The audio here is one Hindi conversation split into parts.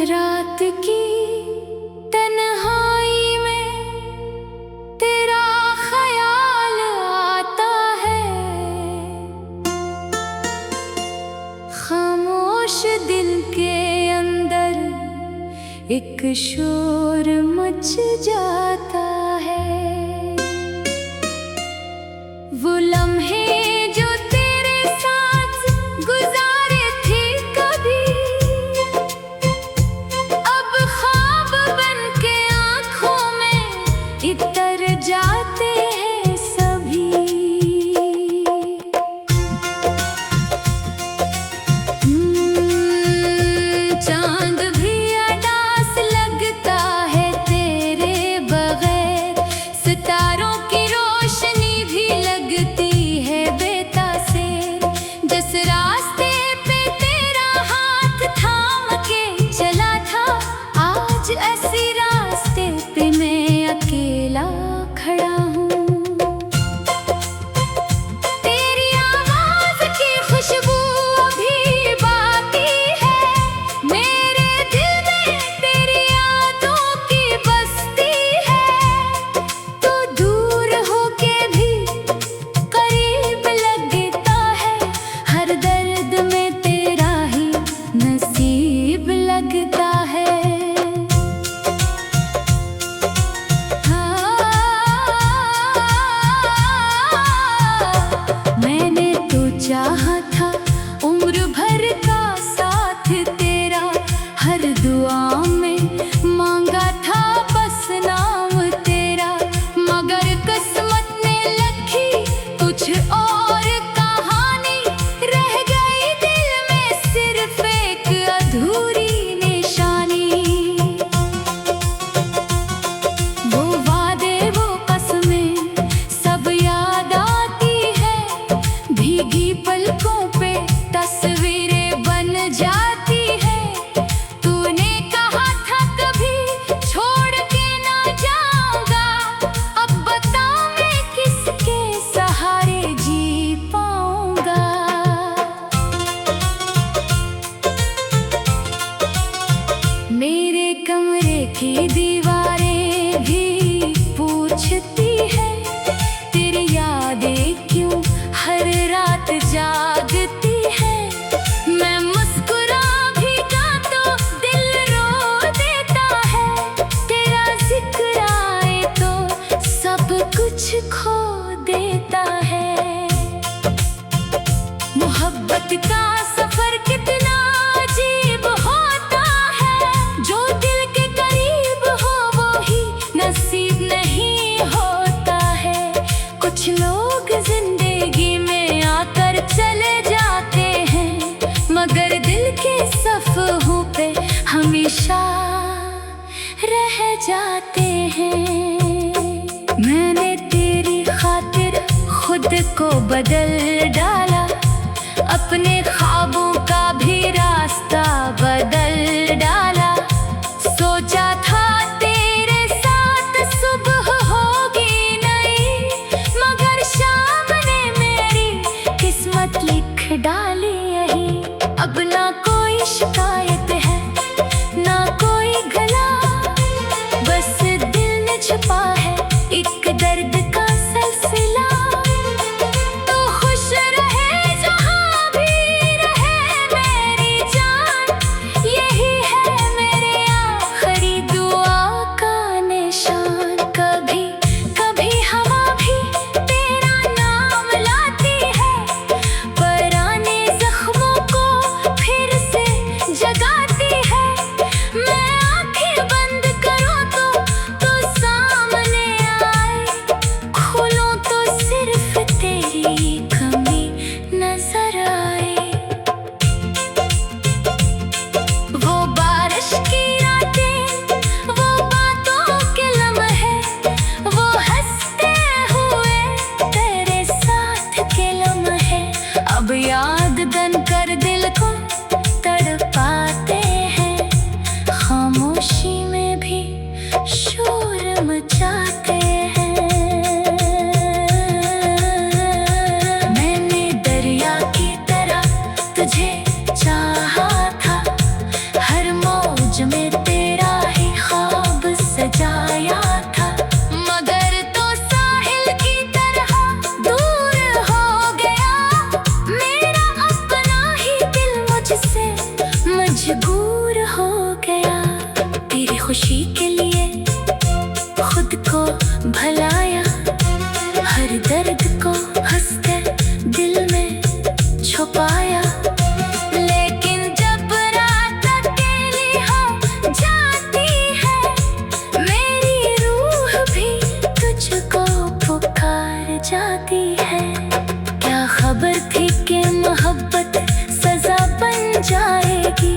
रात की तन्हाई में तेरा ख्याल आता है, खामोश दिल के अंदर एक शोर मच जाता है। वो लम्हे जो तेरे साथ गुजारे थे कभी, अब ख्वाब बन के आँखों में इतर जाते हैं सभी। चांद भी उदास लगता है तेरे बगैर, सितारों की रोशनी भी लगती है बेतासीर। जिस रास्ते पे तेरा हाथ थाम के चला था, आज ऐसी रास्ते पे मैं अकेला खड़ा हूँ। तेरी आवाज की खुशबू अभी बाकी है मेरे दिल में, तेरी यादों की बस्ती है। तू दूर होके भी करीब लगता है, हर दर्द में तेरा ही नसीब लगता है। मैंने तो चाहा था उम्र भर का साथ तेरा, हर दुआ में मांगा था बस नाम तेरा। मगर किस्मत ने लिखी कुछ और कहानी, रह गई दिल में सिर्फ एक अधूरी निशानी। वो वादे वो कसमें सब याद आती है, भीगी पलकों पे तस्वीरें बन जाती है। तूने कहा था कभी छोड़ के ना जाऊंगा, अब बता मैं किसके सहारे जी पाऊंगा। मेरे कमरे की दीवारें भी पूछती है, तेरी यादें क्यों हर रात जागती है। मैं मुस्कुरा भी का तो दिल रो देता है, तेरा जिक्र आए तो सब कुछ खो देता है। मोहब्बत का सफर कितना अजीब होता है, जो दिल के करीब हो वो ही नसीब नहीं होता है। कुछ लोग जिंदगी में आकर चले जाते हैं, मगर दिल के सफ़हों पे हमेशा रह जाते हैं। मैंने तेरी खातिर खुद को बदल डाला, अपने ख्वाबों का भी रास्ता बदल डाला। सोचा था तेरे साथ सुबह होगी नई, मगर शाम ने मेरी किस्मत लिख डाली यही। अब ना कोई शिकायत है ना कोई गला, बस दिल में छुपा है एक दर्द का सिलसिला। तो खुश रहे जहाँ भी रहे मेरी जान, यही है मेरे आखिरी दुआ का निशान। कभी कभी हवा भी तेरा नाम लाती है, पुराने जख्मों को फिर से जगा खुशी के लिए खुद को भलाया, हर दर्द को हंसकर दिल में छुपाया। लेकिन जब रात अकेली हो जाती है, मेरी रूह भी तुझको पुकार जाती है। क्या खबर थी कि मोहब्बत सजा बन जाएगी,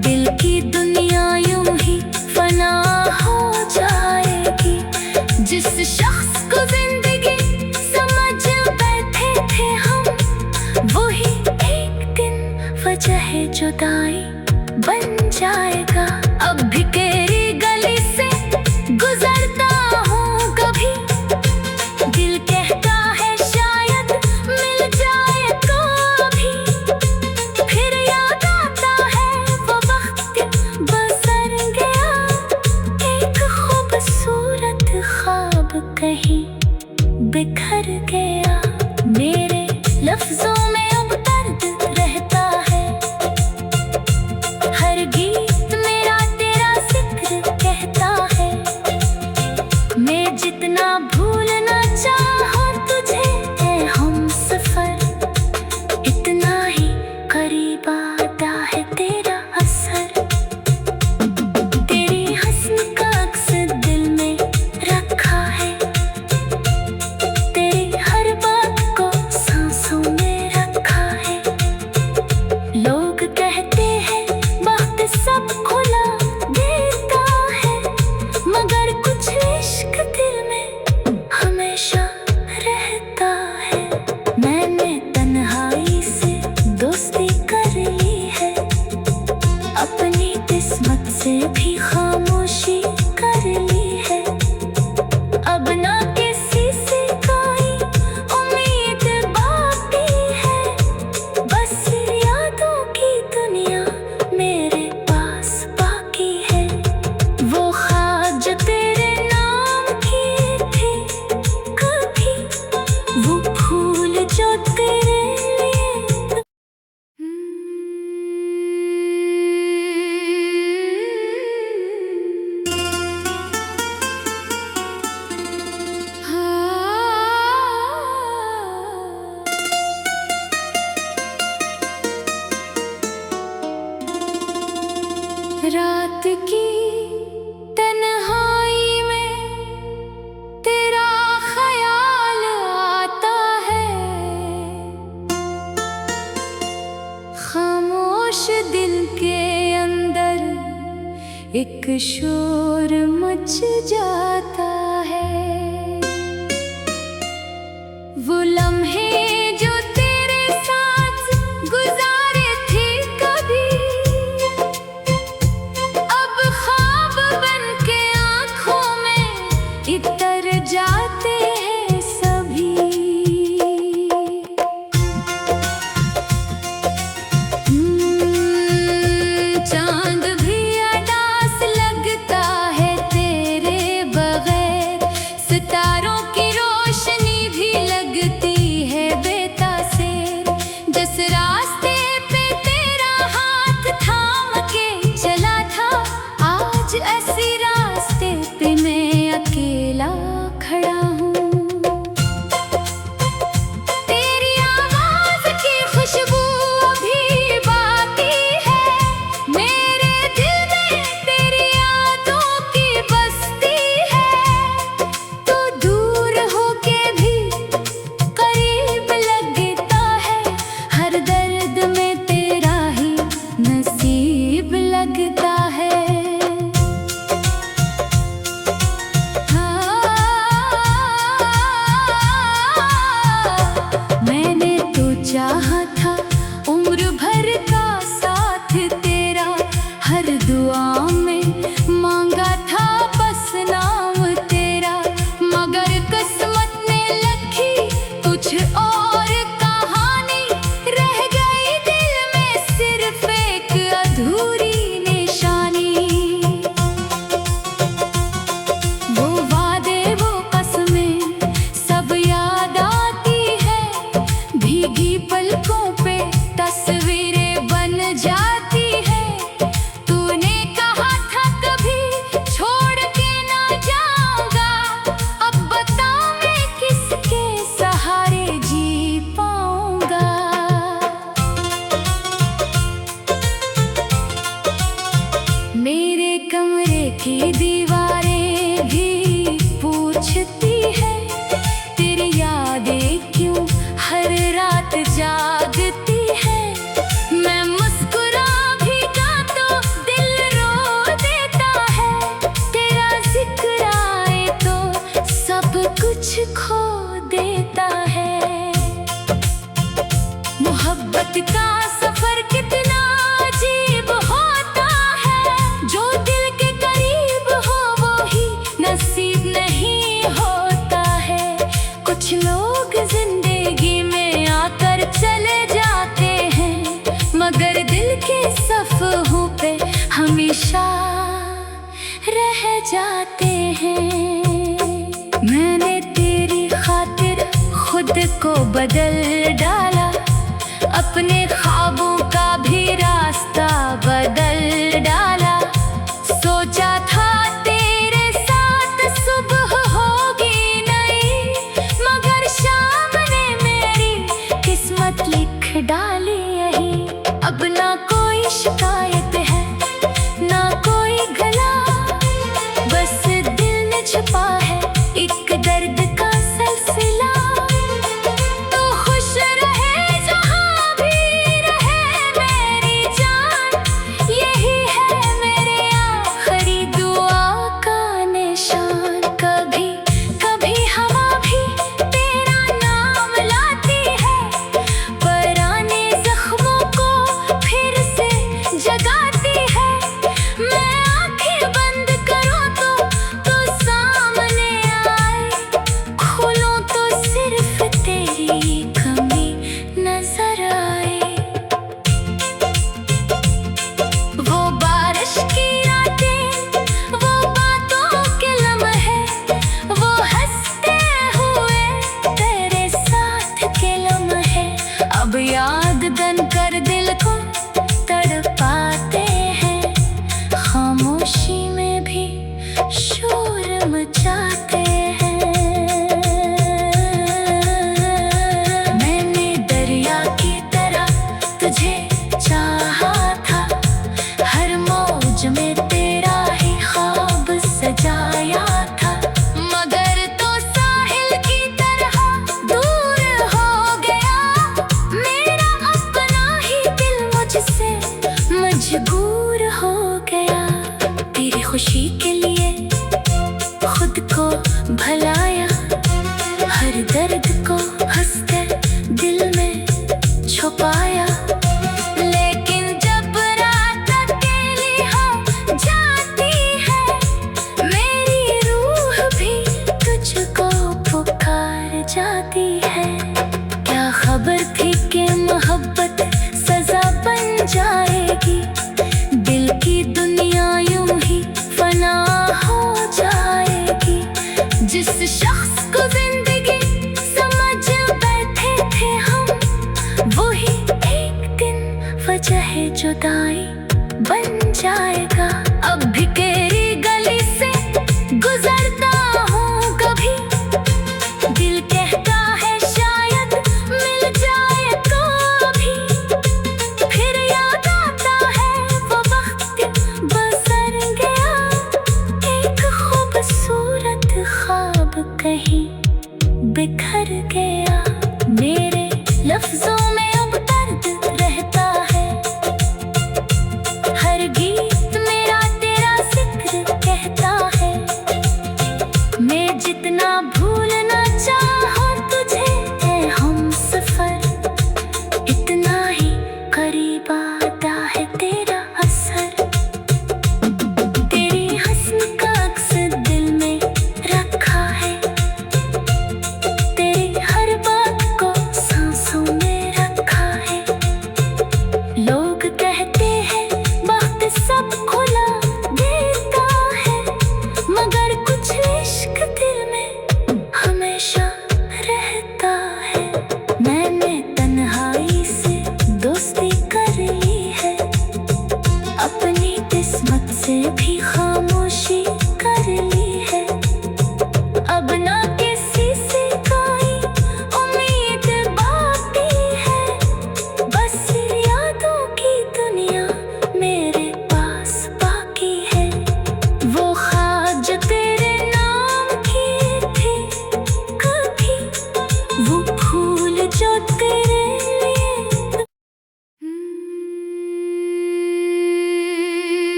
दिल की दुनिया यूं ही फना हो जाएगी। जिस शख्स को जिंदगी समझ बैठे थे हम, वही एक दिन वजह जुदाई बन जाएगा। अब भी तेरी गली से गुजरता हूँ कभी, दिल कहता है शायद मिल जाए कभी। फिर याद आता है वो वक्त बसर गया, एक खूबसूरत ख्वाब कहीं बिखर गया। मेरे लफ्जों में अब दर्द रहता है, हर गीत मेरा तेरा जिक्र कहता है। मैं जितना भूलना चाहूं तुझे है हम सफर, इतना ही करीब आता है तेरा असर। तेरी हस्न का अक्स दिल में रखा है, तेरी हर बात को सांसों में रखा है। लोग कहते हैं वक्त सब खुला देता है, मगर कुछ इश्क दिल में हमेशा रहता है। मैंने तन्हाई से दोस्ती कर ली है, अपनी किस्मत से भी खामोशी कर ली है। अब ना किसी से कोई उम्मीद बाकी है, बस यादों की दुनिया मेरे पास बाकी है। वो ख्वाब जो तेरे नाम की थी कभी, वो फूल जो तेरे लिए रात की तन्हाई में तेरा ख्याल आता है, खामोश दिल के अंदर एक शोर मच जाता है। वो लम्हे जो तेरे साथ गुजारे थे कभी, अब ख्वाब बन के आँखों में इतर जाते हैं सभी। चांद भी अदास लगता है तेरे बगैर, सितारों की रोशनी भी लगती है मोहब्बत का सफर कितना अजीब होता है, जो दिल के करीब हो वो ही नसीब नहीं होता है। कुछ लोग जिंदगी में आकर चले जाते हैं, मगर दिल के सफ़हों पे हमेशा रह जाते हैं। मैंने तेरी खातिर खुद को बदल डाला, अपने ख्वाबों का भी रास्ता बदल डाला। सोचा था तेरे साथ सुबह होगी नई, मगर शाम ने मेरी किस्मत लिख डाली यही। अब ना कोई शिकायत है ना कोई गला, बस दिल में छुपा है एक दर्द का सिलसिला। तो खुश रहे जहाँ भी रहे मेरी जान, यही है मेरे आखिरी दुआ का निशान। कभी कभी हवा भी तेरा नाम लाती है, पुराने जख्मों को फिर से जगाती है। मैं आंखें बंद करूं तो सामने आए, खोलूं तो सिर्फ तेरी कमी नजर आए। वो बारिश की रातें, वो बातों के लम्हे, वो हंसते हुए तेरे साथ के लम्हे, अब याद बनकर दिल को तड़पाते हैं। खामोशी में भी शोर मचाते हैं। मैंने दरिया की तरह तुझे चाहा था, हर मौज में तेरा ही ख्वाब सजाया था। मगर तो साहिल की तरह दूर हो गया, मेरा अपना ही दिल मुझसे मजबूर हो गया। तेरी खुशी के लिए खुद को भलाया, हर दर्द को हंसकर दिल में छुपाया। लेकिन जब रात अकेली हो जाती है, मेरी रूह भी तुझको पुकार जाती है। क्या खबर थी कि मोहब्बत सजा बन जाएगी, दिल की दुनिया यूं ही फना हो जाएगी। जिस शख्स को जिंदगी समझ बैठे थे हम, वही एक दिन वजह जुदाई बन जाएगा। अब भी तेरी गली से गुजरता हूँ कभी, दिल कहता है शायद मिल जाए तो अभी। फिर याद आता है वो वक्त बसर गया, एक खूबसूरत ख्वाब कहीं बिखर गया। मेरे लफ्जों में अब दर्द रहता है, हर गीत मेरा तेरा जिक्र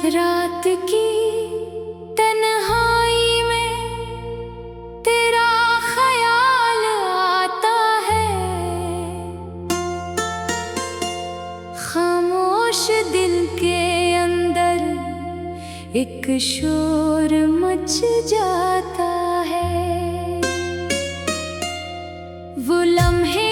रात की तन्हाई में तेरा ख्याल आता है, खामोश दिल के अंदर एक शोर मच जाता है। वो लम्हे